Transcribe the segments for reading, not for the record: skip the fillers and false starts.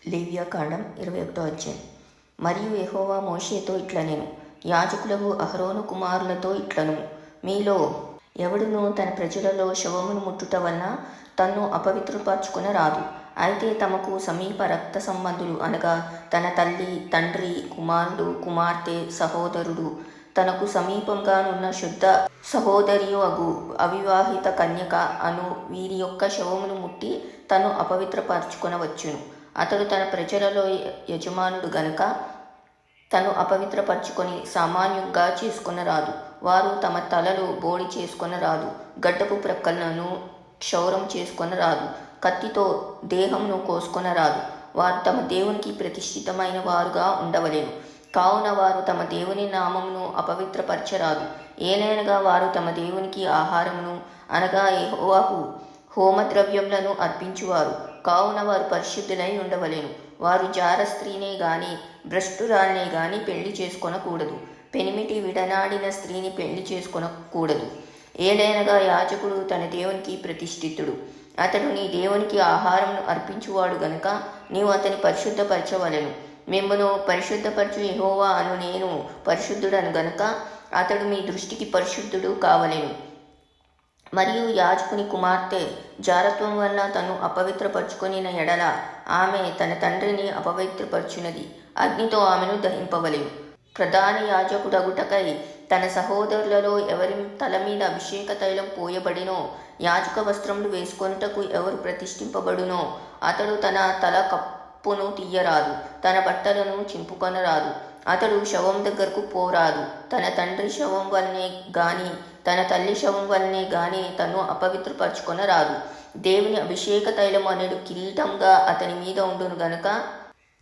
లేవ్యాకాండం 21వ అధ్యాయం. మరియు యెహోవా మోషేతో ఇట్లనెను, యాజకులకు అహరోను కుమారులతో ఇట్లను, మీలో ఎవడునూ తన ప్రజలలో శవమును ముట్టుట వలన తన్ను అపవిత్రపరచుకున రాదు. అయితే తమకు సమీప రక్త సంబంధులు అనగా తన తల్లి, తండ్రి, కుమారుడు, కుమార్తె, సహోదరుడు, తనకు సమీపంగానున్న శుద్ధ సహోదరియు అగు అవివాహిత కన్యక అను వీరి యొక్క శవమును ముట్టి తను అపవిత్రపరచుకొనవచ్చును. అతడు తన ప్రజలలో యజమానుడు గనుక తను అపవిత్రపరచుకొని సామాన్యంగా చేసుకొనరాదు. వారు తమ తలలు బోడి చేసుకొనరాదు, గడ్డపు ప్రక్కలను క్షౌరం చేసుకొనరాదు, కత్తితో దేహమును కోసుకొనరాదు. వారు తమ దేవునికి ప్రతిష్ఠితమైన వారుగా ఉండవలెను. కావున వారు తమ దేవుని నామమును అపవిత్రపరచరాదు. ఏలైనగా వారు తమ దేవునికి ఆహారమును అనగా యెహోవాకు హోమద్రవ్యములను అర్పించువారు. కావున వారు పరిశుద్ధులై ఉండవలెను. వారు జార స్త్రీనే గాని భ్రష్టురాలనే గాని పెళ్లి చేసుకొనకూడదు. పెనిమిటి విడనాడిన స్త్రీని పెళ్లి చేసుకొనకూడదు. ఏలైనగా యాజకుడు తన దేవునికి ప్రతిష్ఠితుడు. అతడు నీ దేవునికి ఆహారమును అర్పించువాడు గనుక నీవు అతని పరిశుద్ధపరచవలెను. మిమ్మును పరిశుద్ధపరచు యెహోవా అను నేను పరిశుద్ధుడను గనుక అతడు మీ దృష్టికి పరిశుద్ధుడు కావలెను. మరియు యాజకుని కుమార్తె జారత్వం వలన తను అపవిత్రపరచుకొనిన ఎడల ఆమె తన తండ్రిని అపవిత్రపరచునది. అగ్నితో ఆమెను దహింపవలెను. ప్రధాన యాజకుడగుటకై తన సహోదరులలో ఎవరి తల మీద అభిషేక తైలం పోయబడినో, యాజక వస్త్రములు వేసుకొనుటకు ఎవరు ప్రతిష్ఠింపబడునో అతడు తన తల కప్పును తీయరాదు, తన బట్టలను చింపుకొనరాదు. అతడు శవం దగ్గరకు పోరాదు. తన తండ్రి శవం వలనే గాని తన తల్లి శవం వలనే గాని తను అపవిత్రపరచుకొనరాదు. దేవుని అభిషేక తైలము అనేడు కిరీటంగా అతని మీద ఉండును గనుక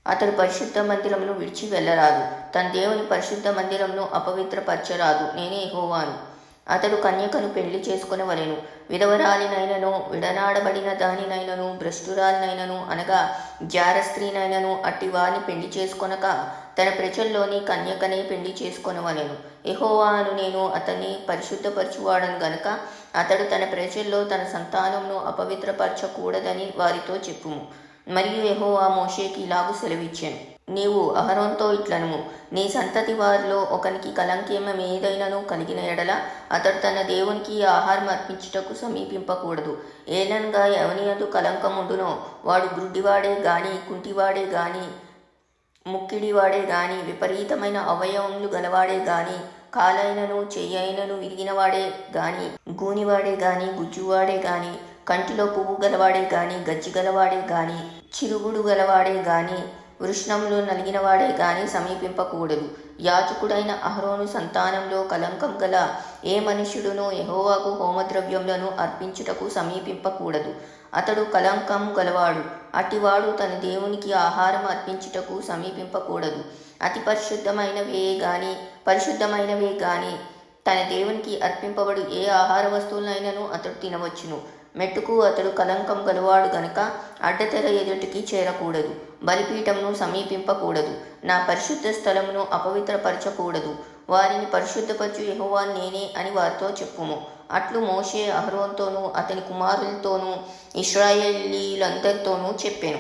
అతడు పరిశుద్ధ మందిరమును విడిచి వెళ్ళరాదు. తన దేవుని పరిశుద్ధ మందిరమును అపవిత్రపరచరాదు. నేనే యెహోవాను. అతడు కన్యకను పెళ్లి చేసుకొనవలెను. విధవరాలినైనను, విడనాడబడిన దానినైనను, భ్రష్టురాలినైనను అనగా జార స్త్రీనైనను అట్టి వారిని పెళ్లి చేసుకొనక తన ప్రజల్లోని కన్యకనే పెళ్లి చేసుకొనవలెను. యెహోవా అను నేను అతన్ని పరిశుద్ధపరచువాడను గనుక అతడు తన ప్రజల్లో తన సంతానమును అపవిత్రపరచకూడదని వారితో చెప్పుము. మరియు యెహోవా మోషేకి ఇలాగు సెలవిచ్చెను, నీవు అహరోనుతో ఇట్లనుము, నీ సంతతి వారిలో ఒకనికి కలంకేమేదైనను కలిగిన ఎడల అతడు తన దేవునికి ఆహారం అర్పించుటకు సమీపింపకూడదు. ఏలనగా ఎవని యందు కలంకముండునో వాడు గ్రుడ్డివాడే గాని, కుంటివాడే గాని, ముక్కిడివాడే గాని, విపరీతమైన అవయవములు గలవాడే గాని, కాలైనను చెయ్యైనను విరిగినవాడే గాని, గూనివాడే గాని, గుజ్జువాడే గాని, కంటిలో పువ్వు గలవాడే గాని, గజ్జి గలవాడే గాని, చిరుగుడు గలవాడే గాని, వృష్ణములు నలిగినవాడే గాని సమీపింపకూడదు. యాజకుడైన అహరోను సంతానంలో కలంకం గల ఏ మనుష్యుడునూ యెహోవాకు హోమద్రవ్యములను అర్పించుటకు సమీపింపకూడదు. అతడు కలంకం గలవాడు. అట్టివాడు తన దేవునికి ఆహారం అర్పించుటకు సమీపింపకూడదు. అతి పరిశుద్ధమైనవే గాని తన దేవునికి అర్పింపబడు ఏ ఆహార వస్తువులైనను అతడు తినవచ్చును. మెట్టుకు అతడు కలంకం గలవాడు గనుక అడ్డతెర ఎదుటికి చేరకూడదు. బలిపీఠమును సమీపింపకూడదు. నా పరిశుద్ధ స్థలమును అపవిత్రపరచకూడదు. వారిని పరిశుద్ధపరచు యెహోవా నేనే అని వారితో చెప్పుము. అట్లు మోషే అహరోనుతోనూ అతని కుమారులతోనూ ఇశ్రాయేలీయులందరితోనూ చెప్పెను.